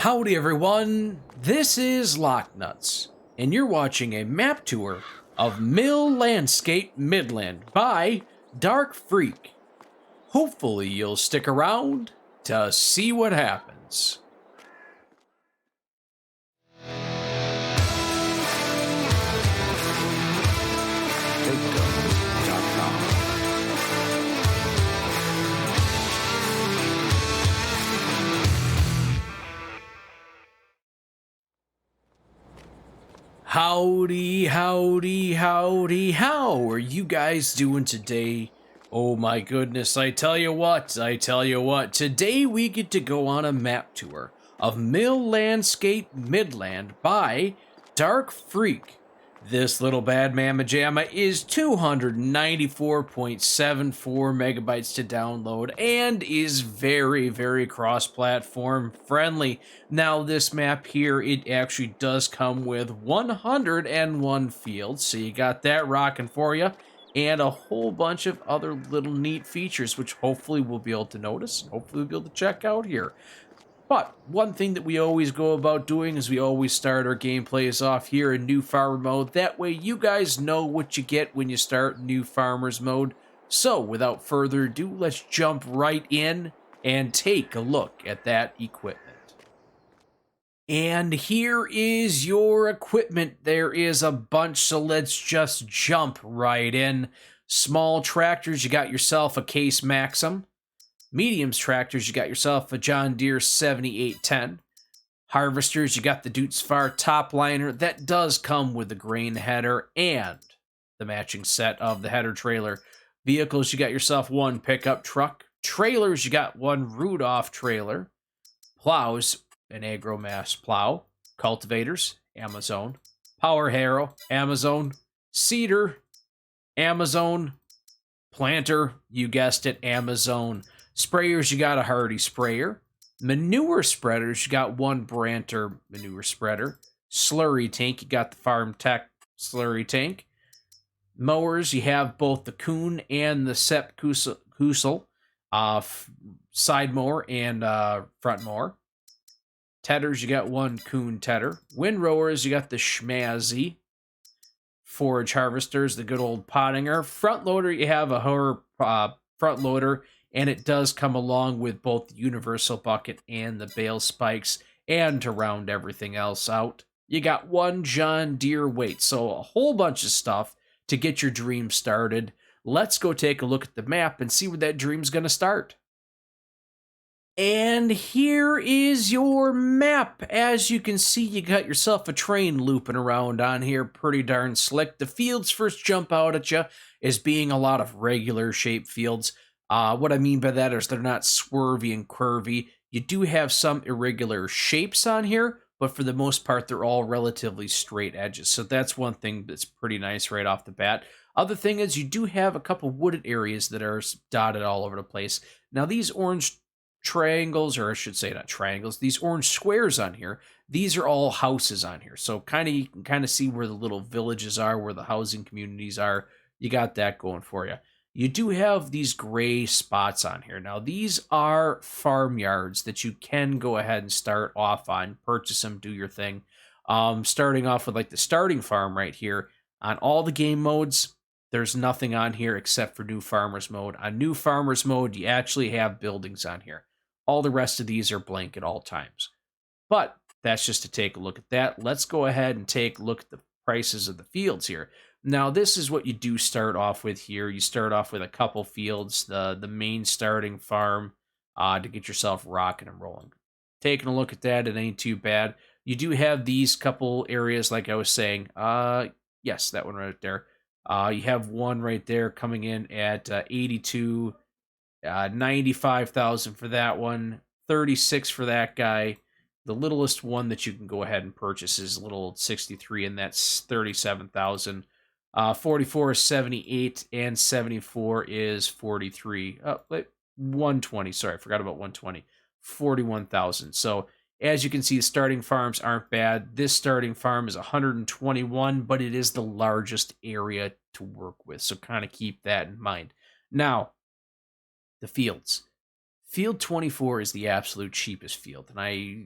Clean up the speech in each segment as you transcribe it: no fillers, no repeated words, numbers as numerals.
Howdy everyone, this is LockNutz, and you're watching a map tour of Mill Landscape Midland by Dark Freak. Hopefully you'll stick around to see what happens. Howdy, howdy, howdy, how are you guys doing today? Oh my goodness, I tell you what, today we get to go on a map tour of Mill Landscape Midland by Dark Freak. This little bad mamma jamma is 294.74 megabytes to download and is very cross-platform friendly. Now this map here, it actually does come with 101 fields, so you got that rocking for you, and a whole bunch of other little neat features which hopefully we'll be able to notice and hopefully we'll be able to check out here. But one thing that we always go about doing is we always start our gameplays off here in New Farmer mode. That way you guys know what you get when you start New Farmers mode. So without further ado, let's jump right in and take a look at that equipment. And here is your equipment. There is a bunch, so let's just jump right in. Small tractors, you got yourself a Case Maxim. Mediums tractors, you got yourself a John Deere 7810. Harvesters, you got the D4rkfr top liner. That does come with the grain header and the matching set of the header trailer. Vehicles, you got yourself one pickup truck. Trailers, you got one Rudolph trailer. Plows, an Agromass plow. Cultivators, Amazon. Power harrow, Amazon. Seeder, Amazon. Planter, you guessed it, Amazon. Sprayers, you got a Hardy sprayer. Manure spreaders, you got one Branter manure spreader. Slurry tank, you got the Farm Tech slurry tank. Mowers, you have both the Kuhn and the Sepp Kusel side mower and front mower. Tedders, you got one Kuhn tedder. Windrowers, you got the Schmazzy. Forage harvesters, the good old Pottinger. Front loader, you have a Hoer front loader, and it does come along with both the universal bucket and the bale spikes. And to round everything else out, you got one John Deere weight. So a whole bunch of stuff to get your dream started. Let's go take a look at the map and see where that dream's going to start. And here is your map. As you can see, you got yourself a train looping around on here, pretty darn slick. The fields first jump out at you as being a lot of regular shaped fields. What I mean by that is they're not swervy and curvy. You do have some irregular shapes on here, but for the most part, they're all relatively straight edges. So that's one thing that's pretty nice right off the bat. Other thing is you do have a couple wooded areas that are dotted all over the place. Now these orange triangles, or I should say not triangles, these orange squares on here, these are all houses on here. So you can kind of see where the little villages are, where the housing communities are. You got that going for you. You do have these gray spots on here. Now these are farmyards that you can go ahead and start off on, purchase them, do your thing. Starting off with like the starting farm right here. On all the game modes, there's nothing on here except for New Farmers mode. On New Farmers mode, you actually have buildings on here. All the rest of these are blank at all times. But that's just to take a look at that. Let's go ahead and take a look at the prices of the fields here. Now, this is what you do start off with here. You start off with a couple fields, the main starting farm, to get yourself rocking and rolling. Taking a look at that, it ain't too bad. You do have these couple areas, like I was saying. Yes, that one right there. You have one right there coming in at 82, 95,000 for that one, 36 for that guy. The littlest one that you can go ahead and purchase is a little 63, and that's 37,000. 44 is 78, and 74 is 43. 120. Sorry, I forgot about 120. 41,000. So as you can see, the starting farms aren't bad. This starting farm is 121, but it is the largest area to work with. So kind of keep that in mind. Now, the fields. Field 24 is the absolute cheapest field, and I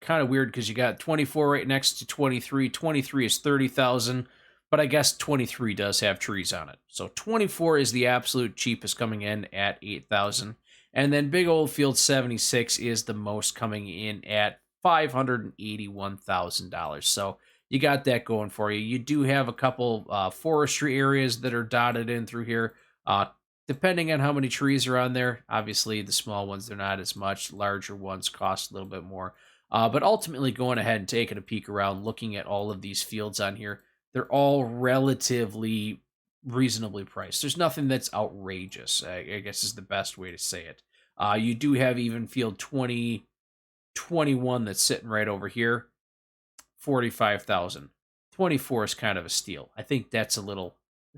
kind of weird because you got 24 right next to 23. 23 is 30,000, but I guess 23 does have trees on it. So 24 is the absolute cheapest, coming in at 8,000. And then big old field 76 is the most, coming in at $581,000. So you got that going for you. You do have a couple forestry areas that are dotted in through here. Depending on how many trees are on there, obviously the small ones, they're not as much. Larger ones cost a little bit more. But ultimately, going ahead and taking a peek around, looking at all of these fields on here, they're all relatively reasonably priced. There's nothing that's outrageous, I guess is the best way to say it. You do have even field 2021 that's sitting right over here, 45,000. 24 is kind of a steal. I think that's a little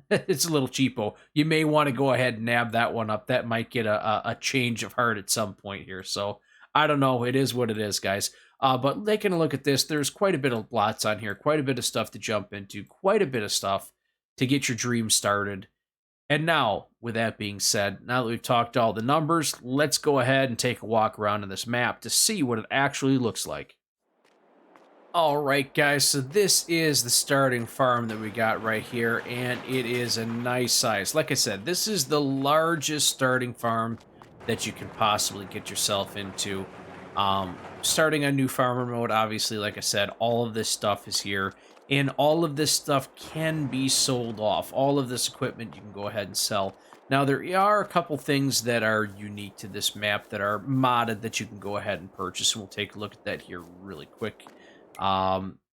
it's a little cheapo. You may want to go ahead and nab that one up. That might get a change of heart at some point here. So I don't know. It is what it is, guys. But taking a look at this, there's quite a bit of lots on here, quite a bit of stuff to jump into, quite a bit of stuff to get your dream started. And now, with that being said, now that we've talked all the numbers, let's go ahead and take a walk around on this map to see what it actually looks like. All right, guys, so this is the starting farm that we got right here, and it is a nice size. Like I said, this is the largest starting farm that you can possibly get yourself into. Starting on new farmer mode, obviously, like I said, all of this stuff is here, and all of this stuff can be sold off. All of this equipment you can go ahead and sell. Now, there are a couple things that are unique to this map that are modded that you can go ahead and purchase, and we'll take a look at that here really quick.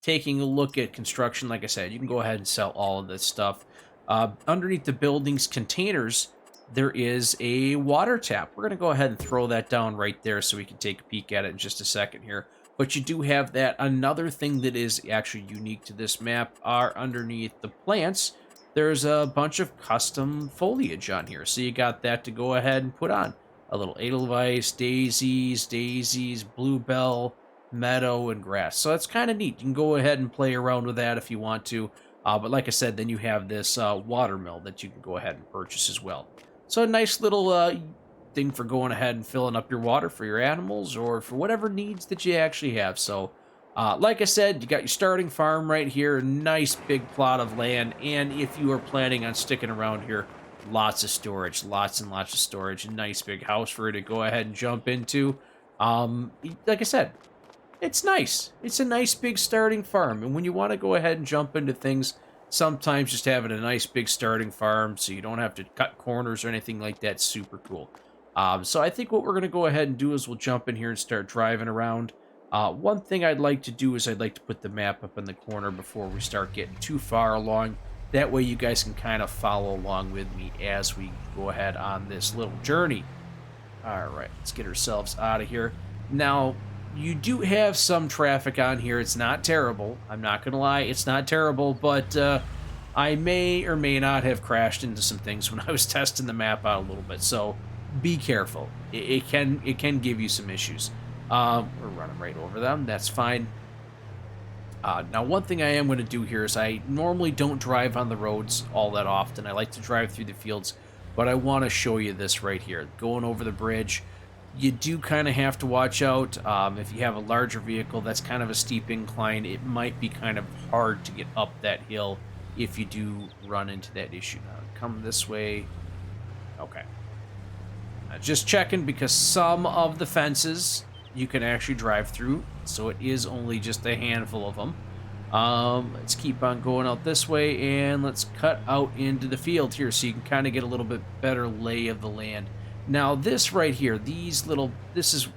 Taking a look at construction, like I said, you can go ahead and sell all of this stuff. Underneath the building's containers, there is a water tap. We're going to go ahead and throw that down right there so we can take a peek at it in just a second here. But you do have that. Another thing that is actually unique to this map are underneath the plants, there's a bunch of custom foliage on here. So you got that to go ahead and put on. A little edelweiss, daisies, bluebell, meadow, and grass. So that's kind of neat. You can go ahead and play around with that if you want to. But like I said, then you have this water mill that you can go ahead and purchase as well. So a nice little thing for going ahead and filling up your water for your animals or for whatever needs that you actually have. So like I said, you got your starting farm right here. Nice big plot of land. And if you are planning on sticking around here, lots of storage. Lots and lots of storage. A nice big house for you to go ahead and jump into. Like I said, it's nice. It's a nice big starting farm. And when you want to go ahead and jump into things, sometimes just having a nice big starting farm so you don't have to cut corners or anything like that, super cool. So I think what we're going to go ahead and do is we'll jump in here and start driving around. One thing I'd like to do is I'd like to put the map up in the corner before we start getting too far along. That way you guys can kind of follow along with me as we go ahead on this little journey. All right, let's get ourselves out of here. Now, you do have some traffic on here. It's not terrible. I'm not going to lie. It's not terrible, but I may or may not have crashed into some things when I was testing the map out a little bit. So be careful. It can give you some issues. We're running right over them. That's fine. Now, one thing I am going to do here is I normally don't drive on the roads all that often. I like to drive through the fields, but I want to show you this right here. Going over the bridge, you do kind of have to watch out. If you have a larger vehicle, that's kind of a steep incline. It might be kind of hard to get up that hill if you do run into that issue. Now, come this way. Okay. Just checking because some of the fences you can actually drive through, so it is only just a handful of them. Let's keep on going out this way, and let's cut out into the field here so you can kind of get a little bit better lay of the land. Now, this right here, this is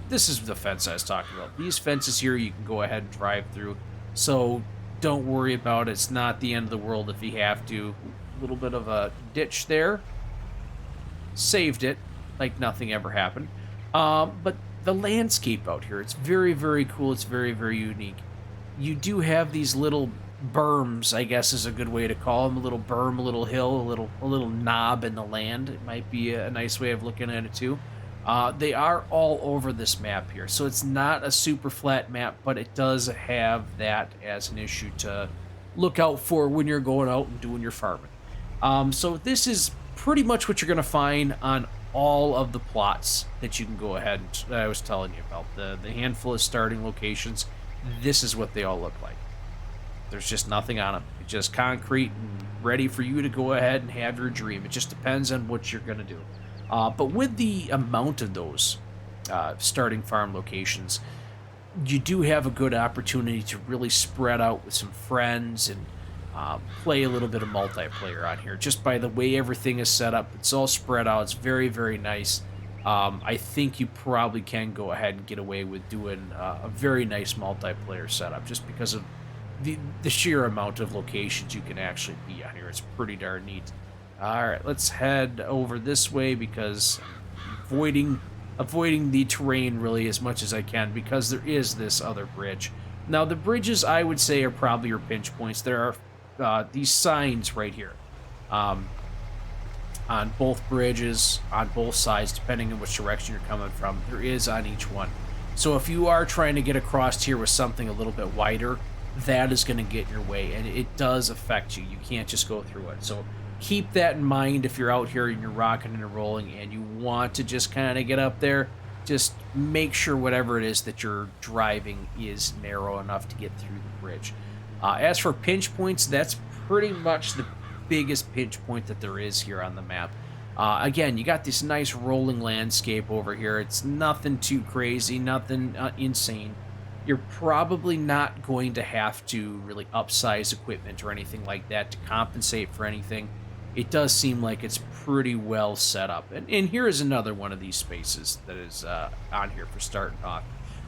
the fence I was talking about. These fences here you can go ahead and drive through, so don't worry about it. It's not the end of the world if you have to. A little bit of a ditch there. Saved it like nothing ever happened. But the landscape out here, it's very, very cool. It's very, very unique. You do have these little berms, I guess is a good way to call them. A little berm, a little hill, a little knob in the land. It might be a nice way of looking at it too. They are all over this map here, so it's not a super flat map, but it does have that as an issue to look out for when you're going out and doing your farming. So this is pretty much what you're going to find on all of the plots that you can go ahead and that I was telling you about, the handful of starting locations, this is what they all look like. There's just nothing on them. It's just concrete and ready for you to go ahead and have your dream. It just depends on what you're going to do. But with the amount of those starting farm locations, you do have a good opportunity to really spread out with some friends and play a little bit of multiplayer on here. Just by the way everything is set up, it's all spread out. It's very, very nice. I think you probably can go ahead and get away with doing a very nice multiplayer setup just because of the sheer amount of locations you can actually be on here. It's pretty darn neat. All right, let's head over this way because I'm avoiding the terrain really as much as I can because there is this other bridge. Now, the bridges, I would say, are probably your pinch points. There are these signs right here on both bridges, on both sides, depending on which direction you're coming from. There is on each one. So if you are trying to get across here with something a little bit wider, that is going to get in your way, and it does affect you. You can't just go through it. So keep that in mind if you're out here and you're rocking and rolling and you want to just kind of get up there. Just make sure whatever it is that you're driving is narrow enough to get through the bridge. As for pinch points, that's pretty much the biggest pinch point that there is here on the map. Again, you got this nice rolling landscape over here. It's nothing too crazy, nothing insane. You're probably not going to have to really upsize equipment or anything like that to compensate for anything. It does seem like it's pretty well set up. And here is another one of these spaces that is on here for starting off.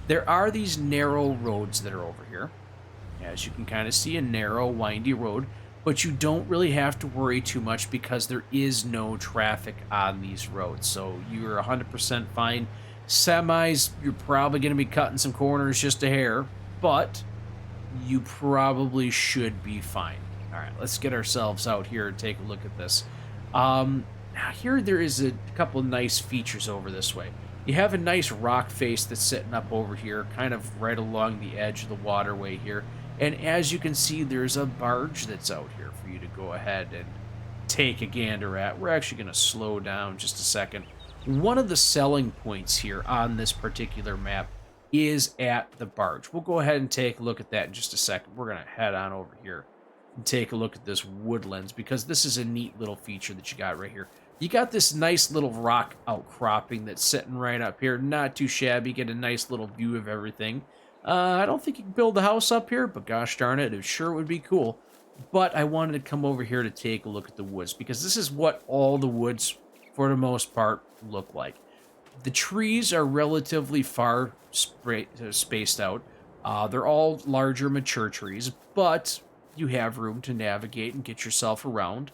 There are these narrow roads that are over here. As you can kind of see, a narrow, windy road. But you don't really have to worry too much because there is no traffic on these roads. So you're 100% fine. Semis, you're probably going to be cutting some corners just a hair, but you probably should be fine. All right, let's get ourselves out here and take a look at this. Now here there is a couple of nice features over this way. You have a nice rock face that's sitting up over here, kind of right along the edge of the waterway here. And as you can see, there's a barge that's out here for you to go ahead and take a gander at. We're actually going to slow down just a second. One of the selling points here on this particular map is at the barge. We'll go ahead and take a look at that in just a second. We're going to head on over here and take a look at this woodlands because this is a neat little feature that you got right here. You got this nice little rock outcropping that's sitting right up here. Not too shabby. Get a nice little view of everything. I don't think you can build a house up here, but gosh darn it, it sure would be cool. But I wanted to come over here to take a look at the woods because this is what all the woods, for the most part, look like. The trees are relatively far spaced out. They're all larger, mature trees, but you have room to navigate and get yourself around.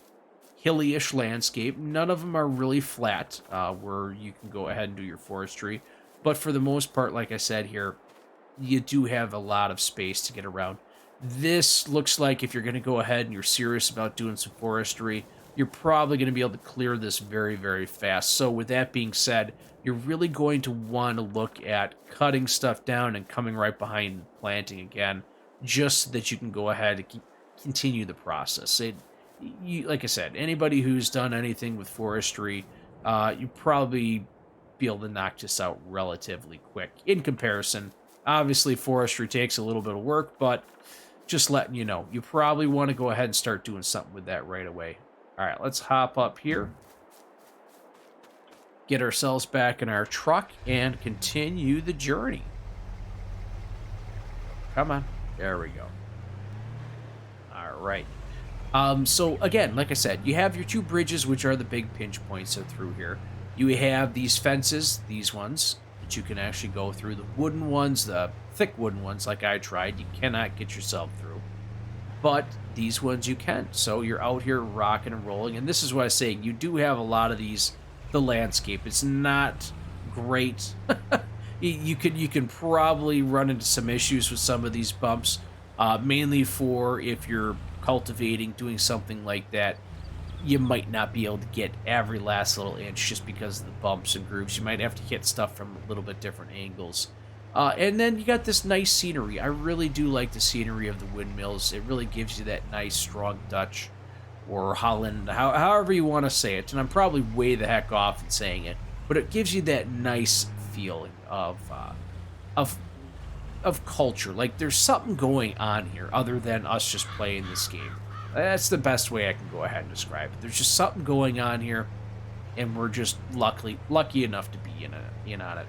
Hilly-ish landscape. None of them are really flat, where you can go ahead and do your forestry. But for the most part, like I said here, you do have a lot of space to get around. This looks like if you're going to go ahead and you're serious about doing some forestry, you're probably going to be able to clear this very, very fast. So with that being said, you're really going to want to look at cutting stuff down and coming right behind and planting again, just so that you can go ahead and continue the process. Like I said, anybody who's done anything with forestry, you probably be able to knock this out relatively quick in comparison. Obviously, forestry takes a little bit of work, but just letting you know, you probably want to go ahead and start doing something with that right away. All right, let's hop up here, get ourselves back in our truck, and continue the journey. Come on. There we go. All right. So, again, like I said, you have your two bridges, which are the big pinch points through here. You have these fences, these ones, that you can actually go through. The wooden ones, the thick wooden ones, like I tried, you cannot get yourself through. But these ones you can. So you're out here rocking and rolling. And this is what I was saying. You do have a lot of these. The landscape, it's not great. you can probably run into some issues with some of these bumps. Mainly for if you're cultivating, doing something like that. You might not be able to get every last little inch just because of the bumps and grooves. You might have to hit stuff from a little bit different angles. And then you got this nice scenery. I really do like the scenery of the windmills. It really gives you that nice, strong Dutch or Holland, however you want to say it. And I'm probably way the heck off in saying it. but it gives you that nice feeling of of culture. Like there's something going on here other than us just playing this game. That's the best way I can go ahead and describe it. There's just something going on here, and we're just lucky enough to be in on it.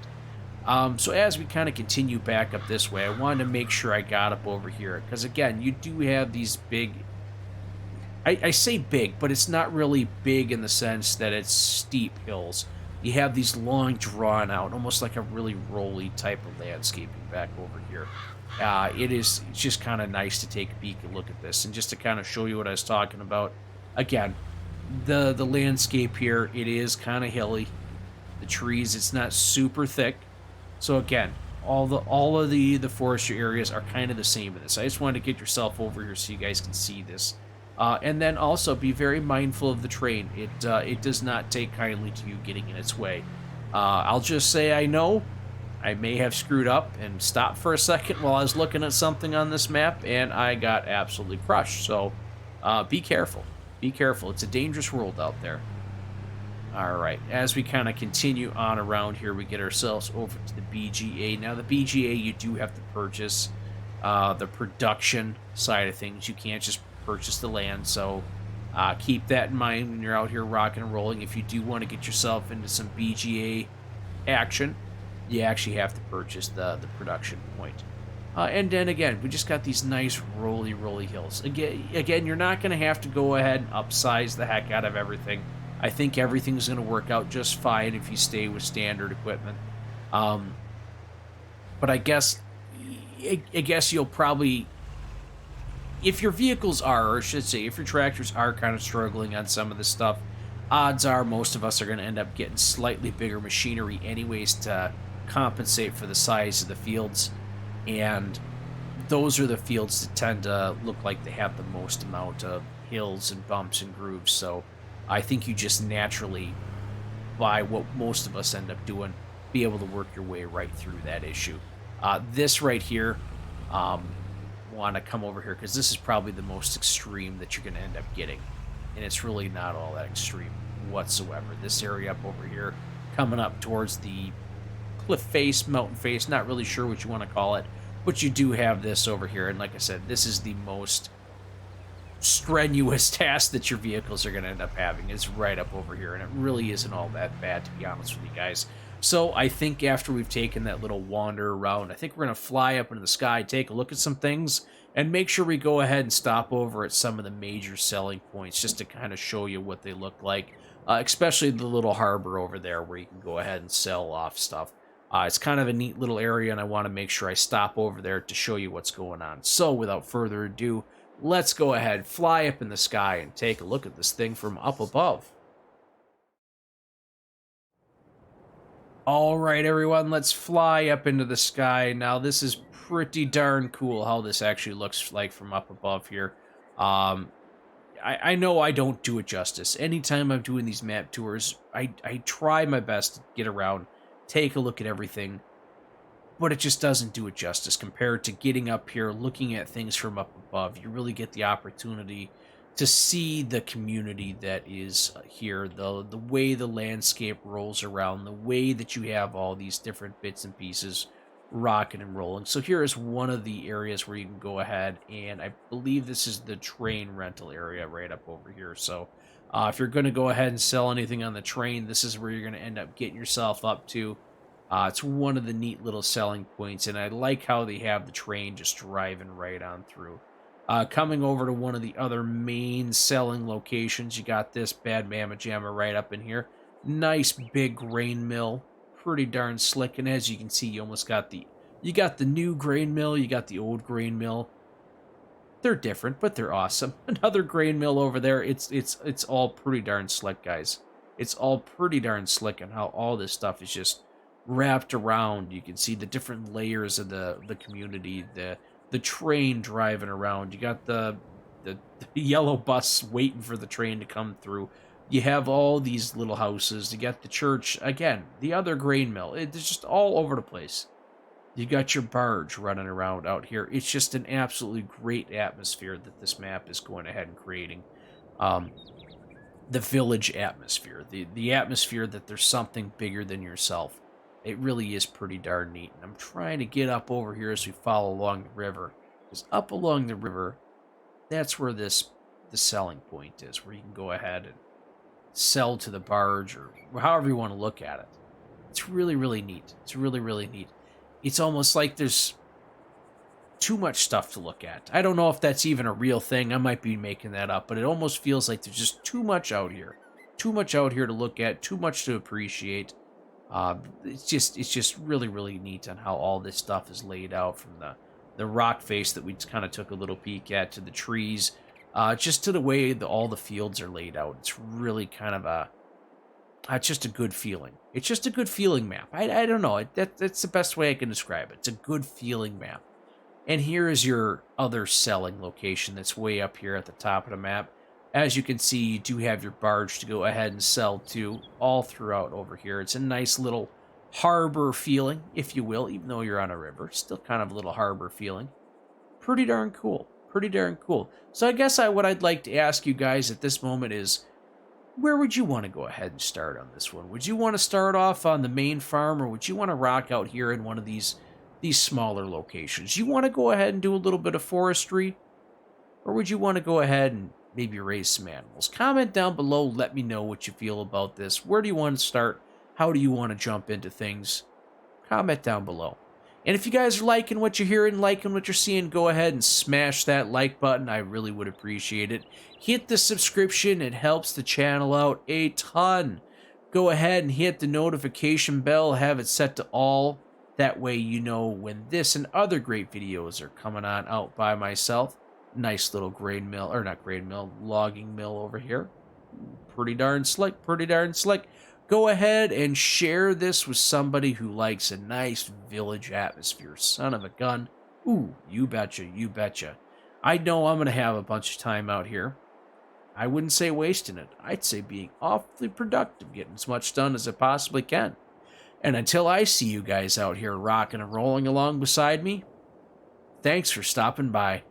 So as we kind of continue back up this way, I wanted to make sure I got up over here because again, you do have these big. I say big, but it's not really big in the sense that it's steep hills. You have these long, drawn out, almost like a really rolly type of landscaping back over here. It's just kind of nice to take a peek and look at this, and just to kind of show you what I was talking about. Again, the landscape here, it is kind of hilly. The trees, it's not super thick. So again, all of the forestry areas are kind of the same in this. I just wanted to get yourself over here so you guys can see this. And then also be very mindful of the terrain. It does not take kindly to you getting in its way. I'll just say I know I may have screwed up and stopped for a second while I was looking at something on this map, and I got absolutely crushed. So be careful. Be careful. It's a dangerous world out there. All right, as we kind of continue on around here, we get ourselves over to the BGA. Now, the BGA, you do have to purchase the production side of things. You can't just purchase the land, so keep that in mind when you're out here rocking and rolling. If you do want to get yourself into some BGA action, you actually have to purchase the production point. And then again, we just got these nice rolly hills. Again, you're not going to have to go ahead and upsize the heck out of everything. I think everything's going to work out just fine if you stay with standard equipment. But I guess you'll probably, if your vehicles are, or I should say, if your tractors are kind of struggling on some of this stuff, odds are most of us are going to end up getting slightly bigger machinery anyways to compensate for the size of the fields. And those are the fields that tend to look like they have the most amount of hills and bumps and grooves. So I think you just naturally, by what most of us end up doing, be able to work your way right through that issue. This right here, want to come over here because this is probably the most extreme that you're going to end up getting. And it's really not all that extreme whatsoever. This area up over here, coming up towards the cliff face, mountain face, not really sure what you want to call it, but you do have this over here. And like I said, this is the most strenuous task that your vehicles are going to end up having, is right up over here, and it really isn't all that bad, to be honest with you guys. So I think after we've taken that little wander around, I think we're going to fly up into the sky, take a look at some things, and make sure we go ahead and stop over at some of the major selling points just to kind of show you what they look like, especially the little harbor over there where you can go ahead and sell off stuff. It's kind of a neat little area, and I want to make sure I stop over there to show you what's going on. So without further ado, let's go ahead, fly up in the sky, and take a look at this thing from up above. All right, everyone, let's fly up into the sky. Now, this is pretty darn cool how this actually looks like from up above here. I know I don't do it justice. Anytime I'm doing these map tours, I try my best to get around, take a look at everything, but it just doesn't do it justice compared to getting up here, looking at things from up above. You really get the opportunity to see the community that is here, the way the landscape rolls around, the way that you have all these different bits and pieces rocking and rolling. So here is one of the areas where you can go ahead, and I believe this is the train rental area right up over here. So if you're going to go ahead and sell anything on the train, this is where you're going to end up getting yourself up to. It's one of the neat little selling points, and I like how they have the train just driving right on through. Coming over to one of the other main selling locations, you got this bad mamma jamma right up in here. Nice big grain mill, pretty darn slick, and as you can see, you almost got the new grain mill, you got the old grain mill. They're different, but they're awesome. Another grain mill over there. It's all pretty darn slick, guys. It's all pretty darn slick, and how all this stuff is just wrapped around. You can see the different layers of the community, the train driving around. You got the yellow bus waiting for the train to come through. You have all these little houses. You got the church, again, the other grain mill. It's just all over the place. You got your barge running around out here. It's just an absolutely great atmosphere that this map is going ahead and creating. the village atmosphere, the atmosphere that there's something bigger than yourself. It really is pretty darn neat. And I'm trying to get up over here as we follow along the river, because up along the river, that's where the selling point is, where you can go ahead and sell to the barge, or however you want to look at it. It's really, really neat. It's really, really neat. It's almost like there's too much stuff to look at. I don't know if that's even a real thing. I might be making that up, but it almost feels like there's just too much out here. Too much out here to look at, too much to appreciate. It's just really, really neat on how all this stuff is laid out, from the rock face that we just kind of took a little peek at, to the trees, just to the way all the fields are laid out. It's really kind of it's just a good feeling. It's just a good feeling map. I don't know. That's the best way I can describe it. It's a good feeling map. And here is your other selling location that's way up here at the top of the map. As you can see, you do have your barge to go ahead and sell to all throughout over here. It's a nice little harbor feeling, if you will, even though you're on a river. Still kind of a little harbor feeling. Pretty darn cool. Pretty darn cool. So I guess what I'd like to ask you guys at this moment is, where would you want to go ahead and start on this one? Would you want to start off on the main farm, or would you want to rock out here in one of these smaller locations? You want to go ahead and do a little bit of forestry, or would you want to go ahead and maybe raise some animals? Comment down below. Let me know what you feel about this. Where do you want to start? How do you want to jump into things? Comment down below. And if you guys are liking what you're hearing, liking what you're seeing, go ahead and smash that like button. I really would appreciate it. Hit the subscription. It helps the channel out a ton. Go ahead and hit the notification bell. Have it set to all. That way you know when this and other great videos are coming on out by myself. Nice little logging mill over here. Pretty darn slick, pretty darn slick. Go ahead and share this with somebody who likes a nice village atmosphere. Son of a gun. Ooh, you betcha, you betcha. I know I'm going to have a bunch of time out here. I wouldn't say wasting it. I'd say being awfully productive, getting as much done as I possibly can. And until I see you guys out here rocking and rolling along beside me, thanks for stopping by.